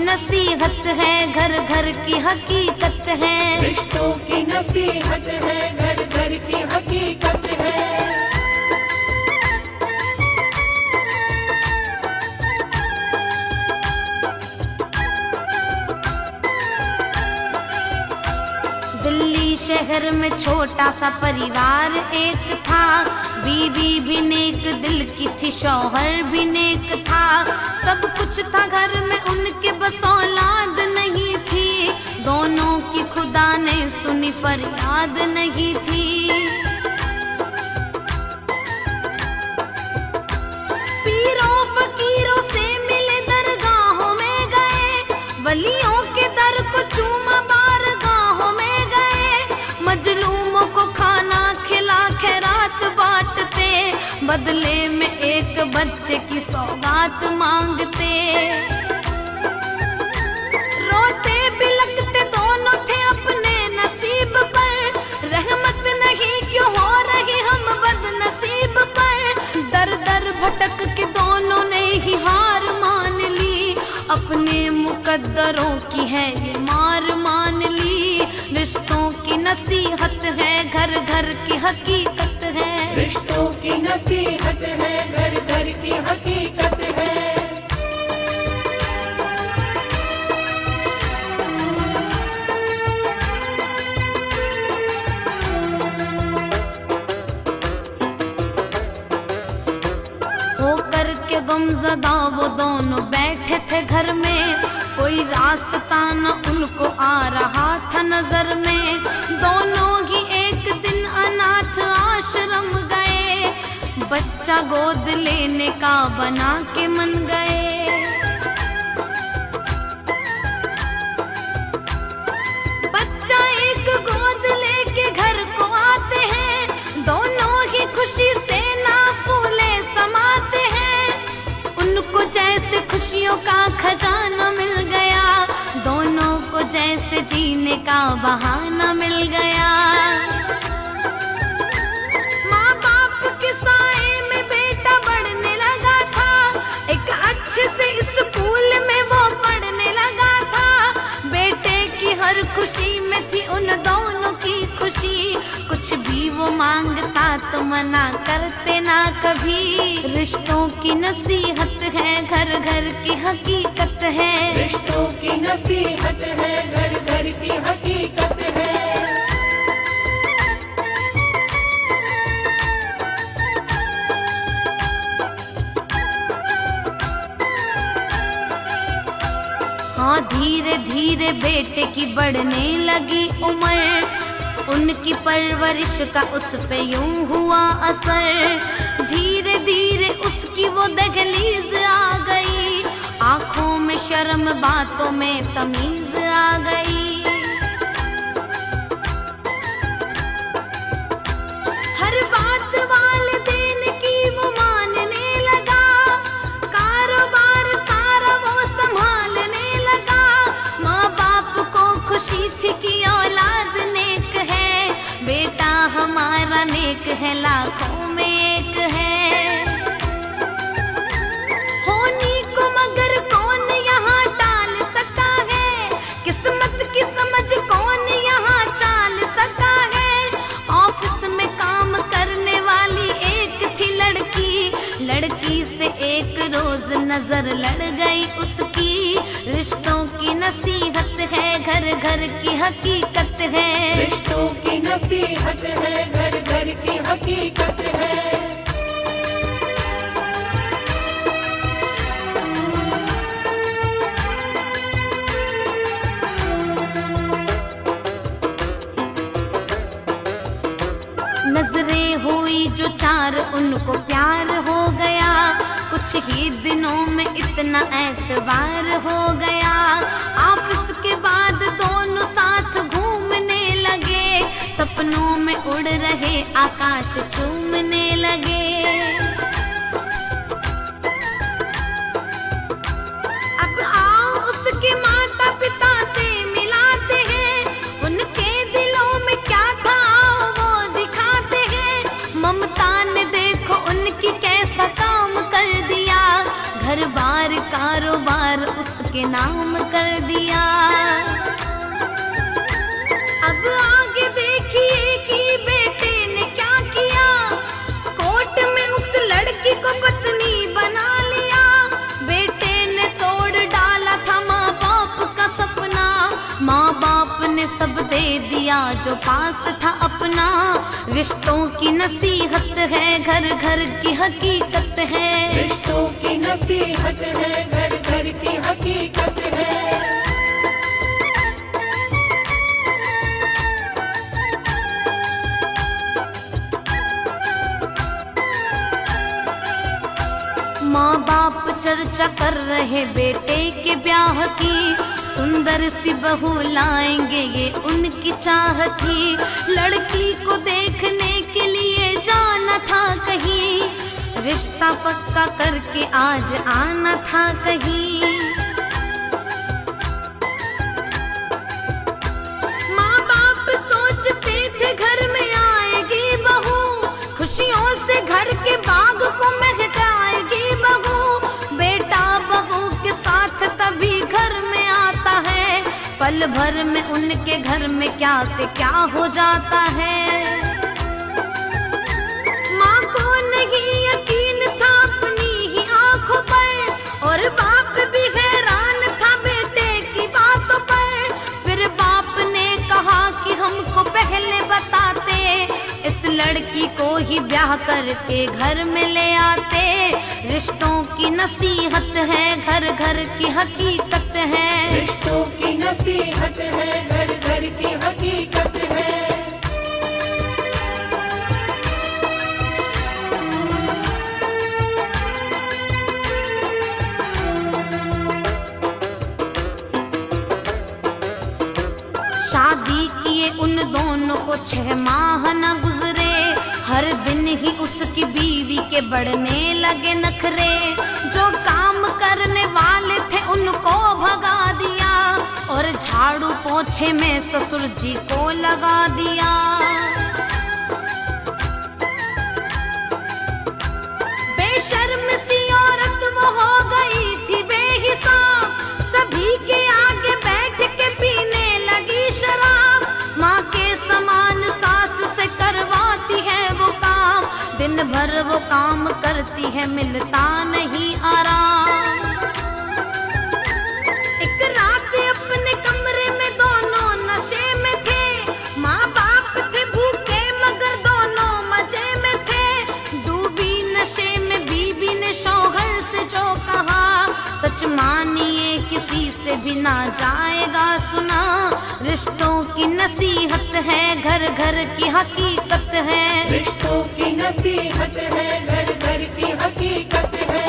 नसीहत है, घर घर की हकीकत है। रिश्तों की नसीहत है, घर घर की हकीकत है। दिल्ली शहर में छोटा सा परिवार एक था, बीवी भी नेक दिल की थी, शौहर भी नेक था। सब कुछ था घर में उनके, बस औलाद नहीं थी। दोनों की खुदा ने सुनी फरियाद नहीं थी। पीरों फकीरों से मिले, दरगाहों में गए, वलियों के दर को चूमा, बारगाहों में गए। मजलूमों को खाना खिला खैरात बांटते, बदले में एक बच्चे की सौगात मांगते। रोते बिलखते दोनों थे अपने नसीब पर, रहमत नहीं क्यों हो रही हम बदनसीब पर। दर दर भटक के दोनों ने ही हार मान ली, अपने मुकद्दरों की है ये मार मान ली। रिश्तों की नसीहत है, घर घर की हकीकत है। रिश्तों की नसीहत है, घर घर की हकीकत है। होकर के गमज़दा वो दोनों बैठे थे घर में, कोई रास्ता न उनको आ रहा था नजर में। दोनों ही एक दिन अनाथ आश्रम गए, बच्चा गोद लेने का बना के मन गए। बच्चा एक गोद लेके घर को आते हैं, दोनों ही खुशी से ना फूले समाते हैं। उनको जैसे खुशियों का खजाना मिल गया, दोनों को जैसे जीने का बहाना मिल गया। माँ बाप के साए में बेटा बढ़ने लगा था, एक अच्छे से स्कूल में वो पढ़ने लगा था। बेटे की हर खुशी में थी उन दोनों की खुशी, कुछ भी वो मांगता तो मना करते ना कभी। रिश्तों की नसीहत है, घर घर की हकीकत है। रिश्तों की नसीहत है, घर घर की हकीकत है। हाँ, धीरे धीरे बेटे की बढ़ने लगी उम्र, उनकी परवरिश का उस पे यूं हुआ असर। धीरे धीरे उसकी वो दहलीज आ गई, आंखों में शर्म बातों में तमीज आ गई। हर बात वालिदैन की वो मानने लगा, कारोबार सारा वो संभालने लगा। माँ बाप को खुशी थी कि औलाद नेक है, बेटा हमारा नेक है, लाखों में एक है। होनी को मगर कौन यहाँ टाल सका है, किस्मत की समझ कौन यहाँ चाल सका है। ऑफिस में काम करने वाली एक थी लड़की, लड़की से एक रोज नजर लड़ गई उसकी। रिश्तों की नसीहत है, घर घर की हकीकत है। रिश्तों की नसीहत है, घर घर की हकीकत है। नजरें हुई जो चार उनको प्यार हो गया, कुछ ही दिनों में इतना एतबार हो गया। ऑफिस के बाद दोनों साथ घूमने लगे, सपनों में उड़ रहे आकाश चूमने लगे। अब आओ उसके माता पिता से मिलाते हैं, उनके दिलों में क्या था आओ वो दिखाते हैं। ममता ने देखो उनकी कैसा काम कर दिया, घर बार कारोबार उसके नाम कर दिया। अब आगे देखिए कि बेटे ने क्या किया, कोर्ट में उस लड़की को पत्नी बना लिया। बेटे ने तोड़ डाला था माँ बाप का सपना, माँ बाप ने सब दे दिया जो पास था अपना। रिश्तों की नसीहत है, घर घर की हकीकत है। रिश्तों की नसीहत है, घर घर की हकीकत है। माँ बाप चर्चा कर रहे बेटे के ब्याह की, सुंदर सी बहू लाएंगे ये उनकी चाह थी। लड़की को देखने के लिए जाना था कहीं, रिश्ता पक्का करके आज आना था कहीं। माँ बाप सोचते थे घर में आएगी बहू, खुशियों से घर के बाग को महकाएगी बहू। बेटा बहू के साथ तभी घर में आता है, पल भर में उनके घर में क्या से क्या हो जाता है। माँ को नहीं यकीन था अपनी ही आंखों पर, और बाप भी हैरान था बेटे की बातों पर। फिर बाप ने कहा कि हमको पहले बताते, इस लड़की को ही ब्याह करके घर में ले आते। रिश्तों की नसीहत है, घर घर की हकीकत है। रिश्तों की नसीहत है, घर घर की हकीकत है। शादी किए उन दोनों को 6 माह न गुजरे, हर दिन ही उसकी बीवी के बढ़ने लगे नखरे। जो काम करने वाले थे उनको भगा दिया, और झाड़ू पोछे में ससुर जी को लगा दिया। बेशर्म सी औरत वो हो गई थी बेहिसाब, सभी के आगे बैठ के पीने लगी शराब। माँ के समान सास से करवाती है वो काम, दिन भर वो काम करती है मिलता नहीं आराम। एक रात अपने कमरे में दोनों नशे में थे, माँ बाप थे भूखे मगर दोनों मजे में थे। डूबी नशे में बीबी ने शौहर से जो कहा, सच मानिए किसी से भी ना जाएगा सुना। रिश्तों की नसीहत है, घर घर की हकीकत है। रिश्तों की नसीहत है, घर घर की हकीकत है।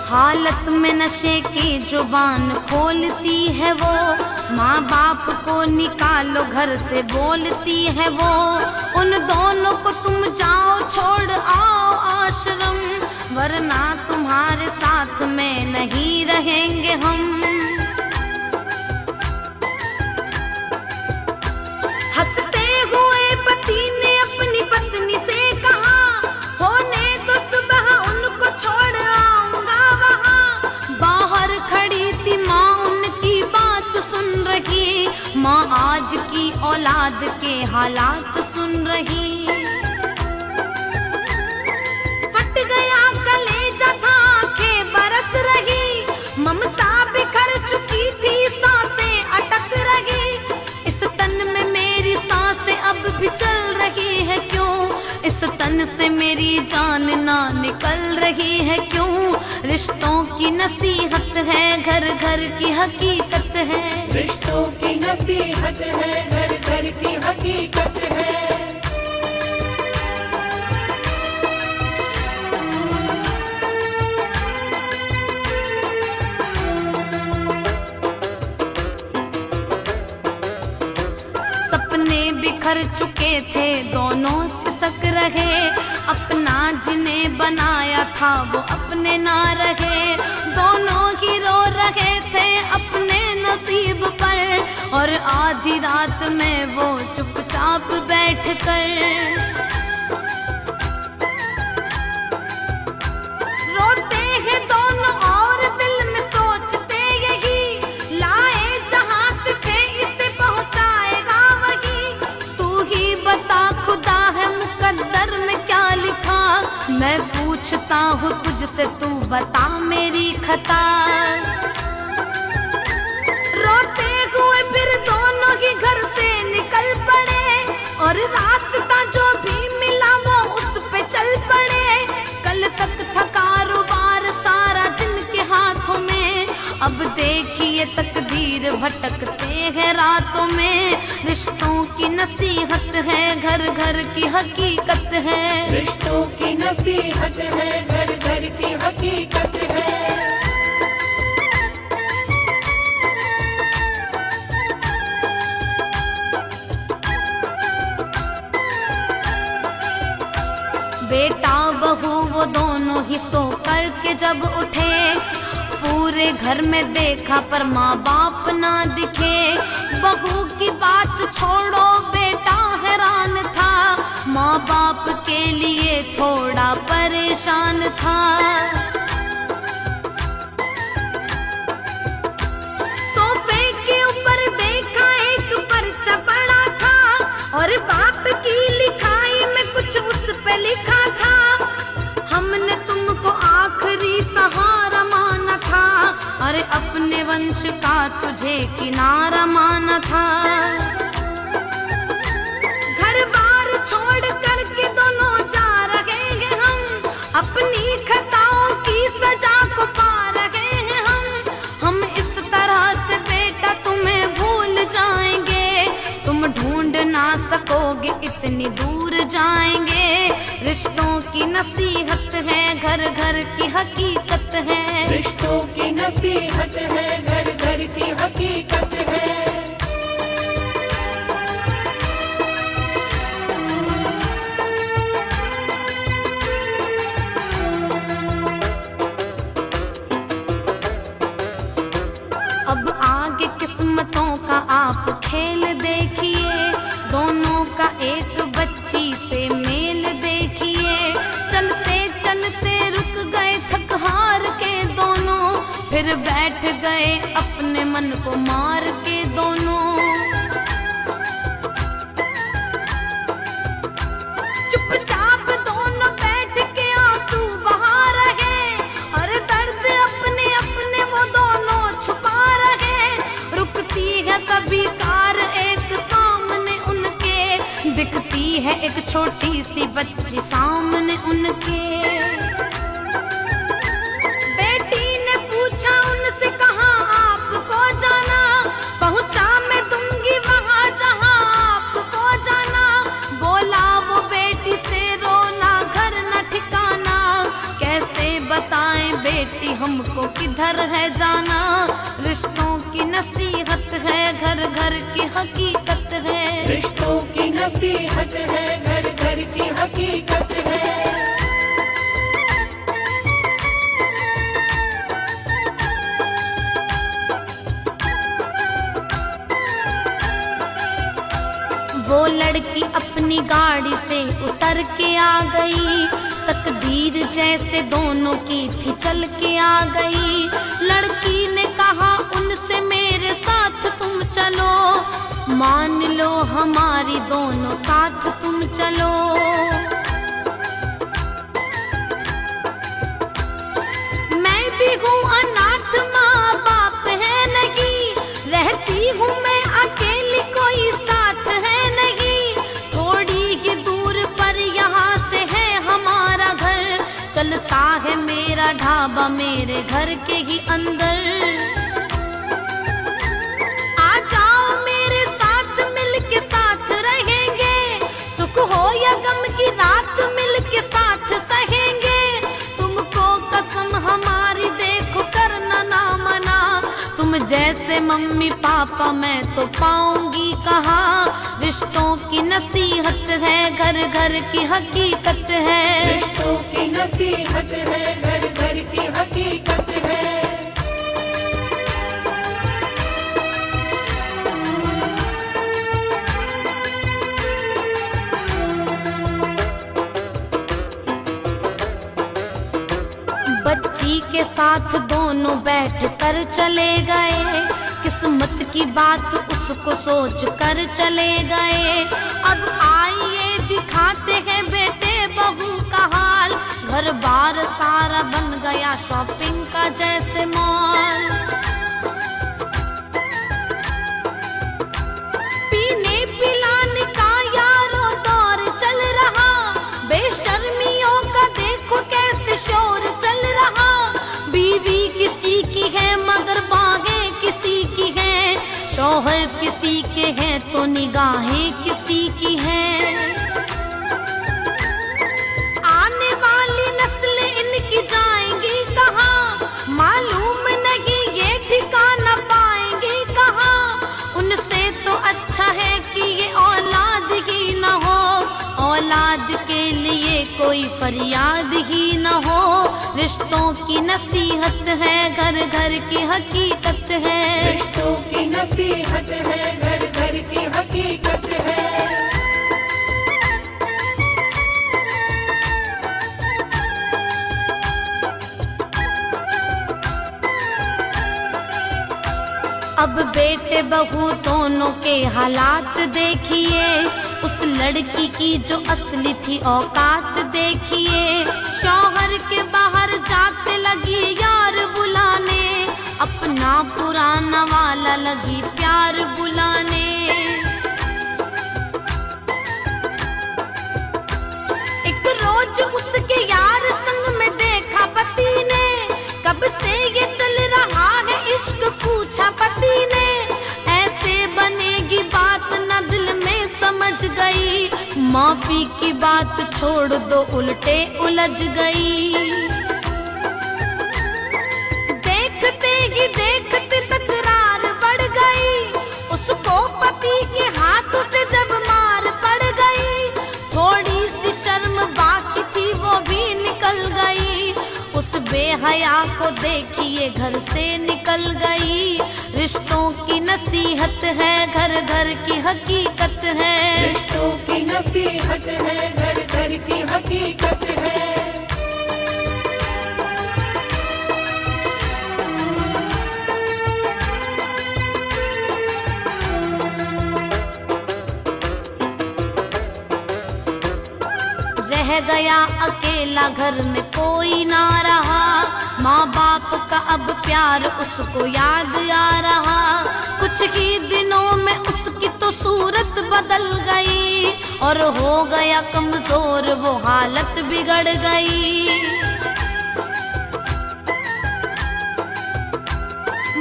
हालत में नशे की जुबान खोलती है वो, माँ बाप को निकालो घर से बोलती है वो। उन दोनों को तुम जाओ छोड़ आओ आश्रम, वरना तुम्हारे साथ में नहीं रहेंगे हम। हंसते हुए पति ने अपनी पत्नी से कहा, होने तो सुबह उनको छोड़ आऊंगा वहाँ। बाहर खड़ी थी माँ उनकी बात सुन रही, माँ आज की औलाद के हालात सुन रही। फट गया कलेजा था, आंखें बरस रही, ममता बिखर चुकी थी, सांसें अटक रही। इस तन में मेरी सांसें अब भी चल रही है क्यों, इस तन से मेरी जान ना निकल रही है क्यों। रिश्तों की नसीहत है, घर घर की हकीकत है। रिश्तों की नसीहत है, घर घर की हकीकत है। सपने बिखर चुके थे, दोनों सिसक रहे। अपना जिन्हें बनाया था वो अपने ना रहे, दोनों ही रो रहे थे अपने नसीब पर। और आधी रात में वो चुपचाप चुपचाप बैठकर। रोते हैं दोनों और दिल में सोचते यही, लाए जहां से थे इसे पहुंचाएगा वही। तू ही बता खुदा है मुकद्दर में क्या लिखा, मैं पूछता हूँ तुझसे तू बता मेरी खता। रोते हुए फिर दोनों ही घर से निकल पड़े और रास्ता जो भी मिला वो उस पे चल पड़े। कल तक था कारोबार सारा जिनके हाथों में, अब देखिए तकदीर भटकते हैं रातों में। रिश्तों की नसीहत है घर घर की हकीकत है, रिश्तों की नसीहत है घर घर की हकीकत है। बेटा बहू वो दोनों ही सो करके जब उठे, पूरे घर में देखा पर माँ बाप ना दिखे। बहू की बात छोड़ो बेटा हैरान था, माँ बाप के लिए थोड़ा परेशान था। सोफे के ऊपर देखा एक पर्चा पड़ा था और बाप की लिखाई में कुछ उस पे लिखा था, हमने तुमको आखिरी सहारा माना था, अरे अपने वंश का तुझे किनारा माना था। घर बार छोड़ करके दोनों जा रहे हैं हम, अपनी खताओं की सजा को पा रहे हैं हम इस तरह से बेटा तुम्हें भूल जाएंगे, तुम ढूंढ ना सकोगे इतनी दूर जाएंगे। रिश्तों की नसीहत है घर घर की हकीकत है, रिश्तों की नसीहत है घर घर की हकीकत है। अब आगे किस्मतों का आप खेल देखिए, दोनों का एक बच्ची से मेल देखिए। चलते चलते रुक गए थक हार के दोनों, फिर बैठ गए अपने मन को मार के दोनों। चुपचाप दोनों बैठ के आंसू बहा रहे और दर्द अपने अपने वो दोनों छुपा रहे। रुकती है कभी कार एक सामने उनके, दिखती है एक छोटी सी बच्ची सामने उनके। बेटी ने पूछा उनसे कहाँ आपको जाना, पहुँचा मैं दूंगी वहाँ जहाँ आपको जाना। बोला वो बेटी से रोना घर न ठिकाना, कैसे बताएं बेटी हमको किधर है जाना। रिश्तों की नसीहत है घर घर की हकीकत है, रिश्तों की नसीहत है घर घर की हकीकत है। वो लड़की अपनी गाड़ी से उतर के आ गई, तकदीर जैसे दोनों की थी चल के आ गई। लड़की ने कहा उनसे मेरे साथ तुम चलो, मान लो हमारी दोनों साथ तुम चलो। मैं भी हूँ अनाथ माँ बाप है नहीं, रहती हूँ मैं अकेली कोई साथ है नहीं। थोड़ी ही दूर पर यहाँ से है हमारा घर, चलता है मेरा ढाबा मेरे घर के ही अंदर। आ जाओ मेरे साथ मिल के साथ रहेंगे, सुख हो या गम की रात मिल के साथ सहेंगे। तुमको कसम हमारी देखो करना ना मना, तुम जैसे मम्मी पापा मैं तो पाऊंगी कहाँ। रिश्तों की नसीहत है घर घर की हकीकत है, रिश्तों की नसीहत है घर घर की हकीकत है। बच्ची के साथ दोनों बैठ कर चले गए। किस्मत की बात उसको सोच कर चले गए। अब आइए दिखाते हैं बेटे बहू का हाल। घर बार सारा बन गया शॉपिंग का जैसे मॉल। पीने पिलाने का यारों दौर चल रहा। बेशर्मियों का देखो कैसे शोर चल रहा। बीवी किसी की है मगर बाहें किसी की हैं। शौहर किसी के हैं तो निगाहें किसी की हैं। आने वाली नस्लें इनकी जाएंगी कहाँ, मालूम नहीं ये ठिकाना पाएंगी कहाँ। उनसे तो अच्छा है कि ये औलाद ही न हो। औलाद के लिए कोई फरियाद ही न हो। रिश्तों की नसीहत है, घर घर की हकीकत है। रिश्तों की नसीहत है, घर घर की हकीकत है। अब बेटे बहू दोनों के हालात देखिए। उस लड़की की जो असली थी औकात देखिए। शौहर के बाहर जाते लगी यार बुलाने। अपना पुराना वाला लगी प्यार बुलाने। एक रोज उसके यार संग में देखा पति ने। कब से ये चल रहा है इश्क पूछा पति ने। ऐसे बनेगी बात न दिल में समझ गई। माफी की बात छोड़ दो उल्टे उलझ गई। देखते ही देखते तकरार बढ़ गई। उसको पति के हाथों से जब मार पड़ गई। थोड़ी सी शर्म बाकी थी वो भी निकल गई। उस बेहया को देखिए घर से निकल गई। रिश्तों की नसीहत है, घर घर की हकीकत है। रिश्तों की नसीहत है, घर घर की हकीकत है। रह गया अकेला घर में कोई ना रहा। माँ बाप का अब प्यार उसको याद आ रहा। कुछ ही दिनों में उसकी तो सूरत बदल गई। और हो गया कमजोर वो हालत बिगड़ गई।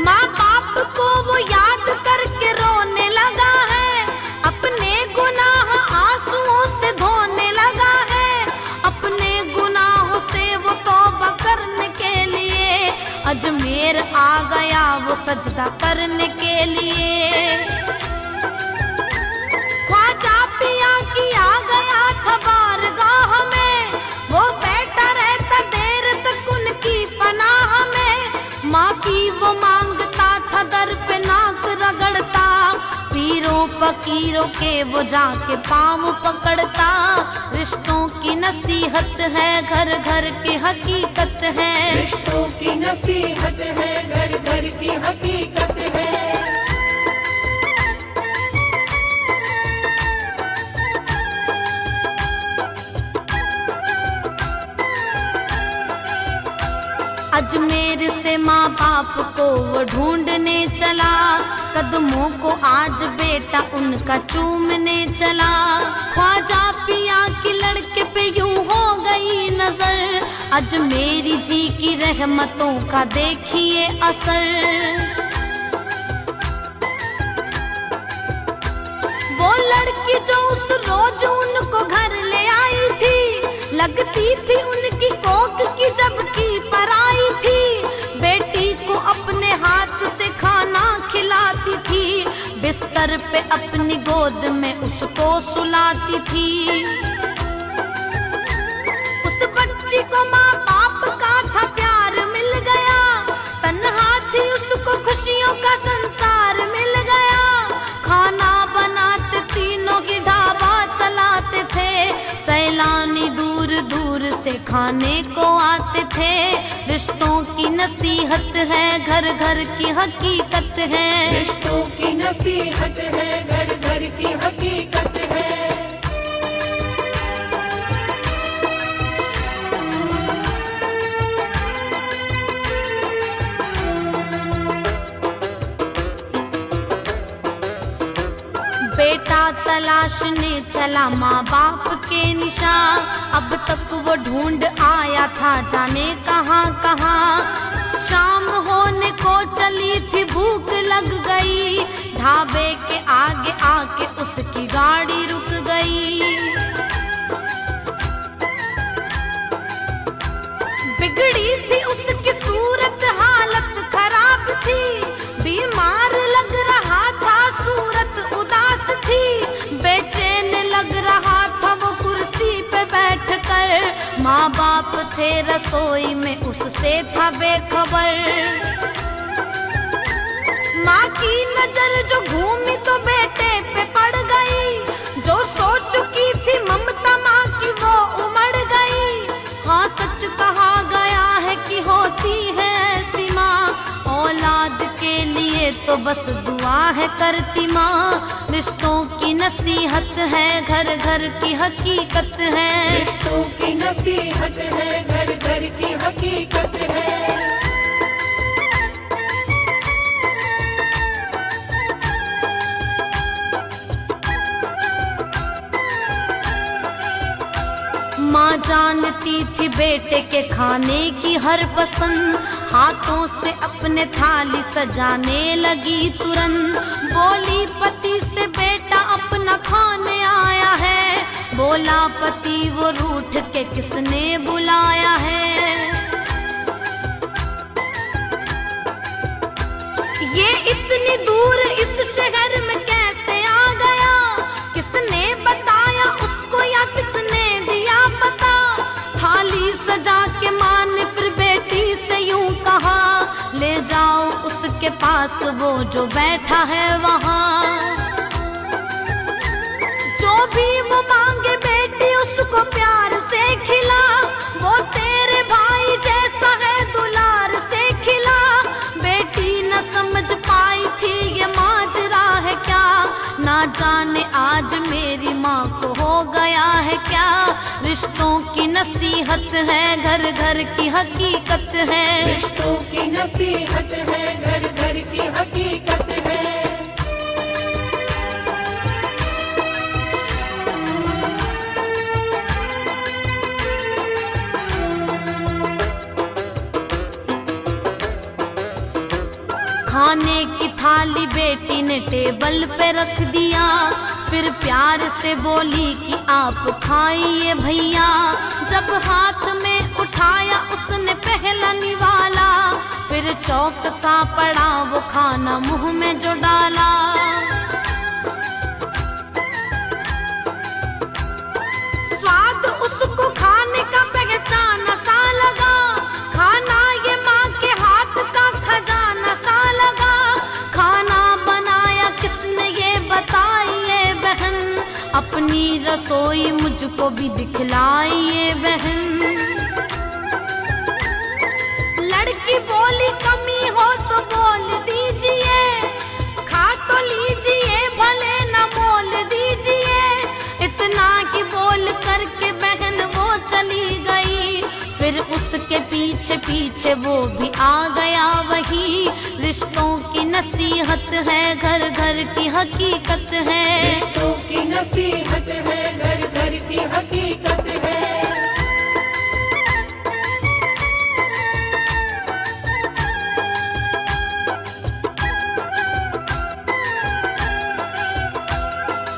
माँ बाप को वो याद करके रोने लगा है। अपने गुनाह आंसुओं से धोने लगा है। अपने गुनाहों से वो तौबा करने के लिए अजमेर आ गया वो सजदा करने के लिए। ख्वाजा पिया की आ गया था बारगाह में। वो बैठा रहता देर तक उनकी पनाह में। माफी वो मांगता था दर पे नाक रगड़ता। पीरों फकीरों के वो जाके पाँव पकड़ता। रिश्तों की नसीहत है, घर घर की हकीकत है। रिश्तों की नसीहत है, घर घर की हकीकत है। अजमेर से माँ बाप को वो ढूंढने चला। कदमों को आज बेटा उनका चूमने चला। ख्वाजा पिया की लड़के पे यूं हो गई नजर। अजमेरी जी की रहमतों का देखिए असर। वो लड़की जो उस रोज उनको घर ले आई थी। लगती थी उनकी कोख की जबकि पराई थी। बेटी को अपने हाथ से खाना खिलाती थी। बिस्तर पे अपनी गोद में उसको सुलाती थी। उस बच्ची को माँ बाप का था प्यार मिल गया। तन्हा थी उसको खुशियों का संसार मिल गया। खाना बनाते तीनों की ढाबा चलाते थे। सैलानी दूर दूर दूर से खाने को आते थे। रिश्तों की नसीहत है, घर घर की हकीकत है। रिश्तों की नसीहत है, घर घर की हकीकत है। बेटा तलाशने चला माँ बाप के निशान, अब तक वो ढूंढ आया था जाने कहाँ कहाँ। शाम होने को चली थी, भूख लग गई, ढाबे के आगे आके उसकी गाड़ी रुक गई। बिगड़ी थी उसकी सूरत, हालत खराब थी, बीमार लग रहा था, सूरत उदास थी। बेचैन लग रहा था वो कुर्सी पे बैठकर, माँ बाप थे रसोई में उससे था बेखबर। माँ की नजर जो घूमी तो बेटे पे पड़ गई, जो सो चुकी थी ममता माँ की वो उमड़ गई। हाँ सच कहा गया है कि होती है ऐसी माँ, औलाद के लिए तो बस दुआ है करती माँ। रिश्तों की नसीहत है, घर घर की हकीकत है। रिश्तों की नसीहत है, घर घर की हकीकत है। माँ जानती थी बेटे के खाने की हर पसंद, हाथों से अपने थाली सजाने लगी तुरंत। बोली पति से बेटा अपना खाने आया है, बोला पति वो रूठ के किसने बुलाया है। ये इतनी दूर इस शहर में कैसे आ गया, किसने बताया उसको या किसने दिया पता। थाली सजा के माँ ने फिर बेटी से यूं कहा, ले जाओ उसके पास वो जो बैठा है वहाँ। जो भी वो मांगे बेटी उसको प्यार से खिला, वो तेरे भाई जैसा है दुलार से खिला। बेटी न समझ पाई थी ये माजरा है क्या, ना जाने आज मेरी माँ को हो गया है क्या। रिश्तों की नसीहत है, घर घर की हकीकत है। रिश्तों की नसीहत है, घर घर की हकीकत है। खाने की थाली बेटी ने टेबल पे रख दिया, फिर प्यार से बोली कि आप खाइए भैया। जब हाथ में उठाया उसने पहला निवाला, फिर चौकसा पड़ा वो खाना मुंह में जो डाला। स्वाद उसको खाने का पहचाना सा लगा, खाना ये माँ के हाथ का खजाना सा लगा। खाना बनाया किसने ये बताइए बहन, अपनी रसोई मुझको भी दिखलाइए बहन। लड़की बोली कमी हो तो बोल दीजिए, खा तो लीजिए भले न मोल दीजिए। इतना की बोल करके बहन वो चली गई, फिर उसके पीछे पीछे वो भी आ गया वही। रिश्तों की नसीहत है, घर घर की हकीकत है। रिश्तों की नसीहत है, घर घर की हकीकत है।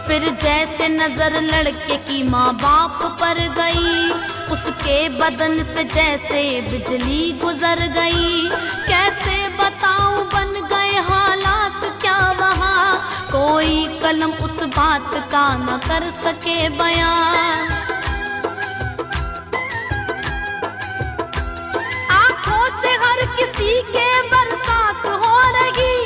फिर जैसे नजर लड़के की माँ बाप पर गई, उसके बदन से जैसे बिजली गुजर गई। कैसे बताऊं बन गए हालात क्या वहाँ, कोई कलम उस बात का न कर सके बयां। आंखों से हर किसी के बरसात हो रही,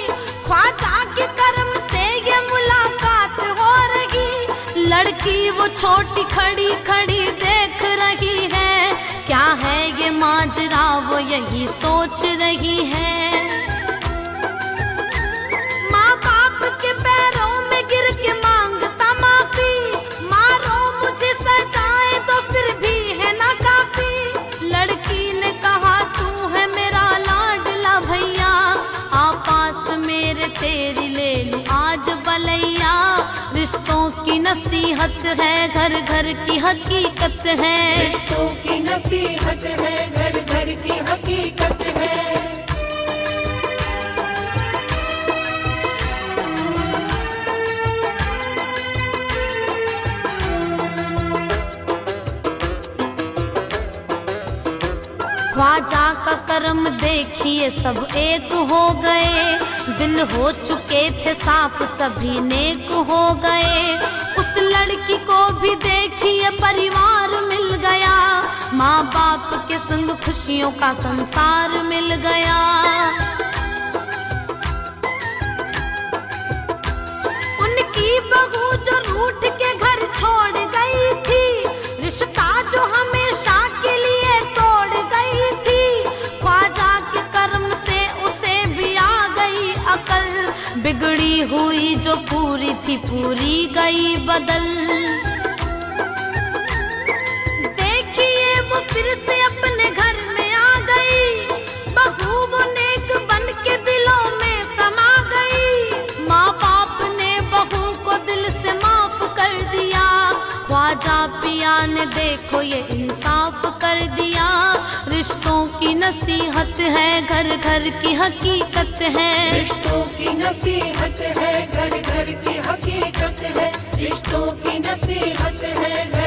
ख्वाजा के कर्म से ये मुलाकात हो रही। लड़के लड़की वो छोटी खड़ी खड़ी देख रही है, क्या है ये माजरा वो यही सोच रही है। माँ बाप के पैरों में गिर के मांगता माफी, मारो मुझे सजाए तो फिर भी है ना काफी। लड़की ने कहा तू है मेरा लाडला भैया, आ पास मेरे तेरी ले लूं आज बलैया। रिश्तों की नसीहत है घर घर की हकीकत है, रिश्तों की नसीहत है घर घर की हकीकत है। ख्वाजा का करम देखिए सब एक हो गए, दिल हो चुके थे साफ सभी नेक हो गए। उस लड़की को भी देखिए परिवार मिल गया, माँ बाप के संग खुशियों का संसार मिल गया। उनकी बहू जो रूठ के घर छोड़ गई थी, रिश्ता जो हमेशा के लिए तोड़ गई थी, ख्वाजा के कर्म से उसे भी आ गई अकल। बिगड़ी हुई जो पूरी थी पूरी गई बदल। देखिए वो फिर से अपने घर में आ गई, बहू वो नेक बन के दिलों में समा गई। माँ बाप ने बहू को दिल से माफ कर दिया, ख्वाजा पिया ने देखो ये इंसाफ कर दिया। रिश्तों की नसीहत है घर घर की हकीकत है, रिश्तों की नसीहत है घर घर की हकीकत है। रिश्तों की नसीहत है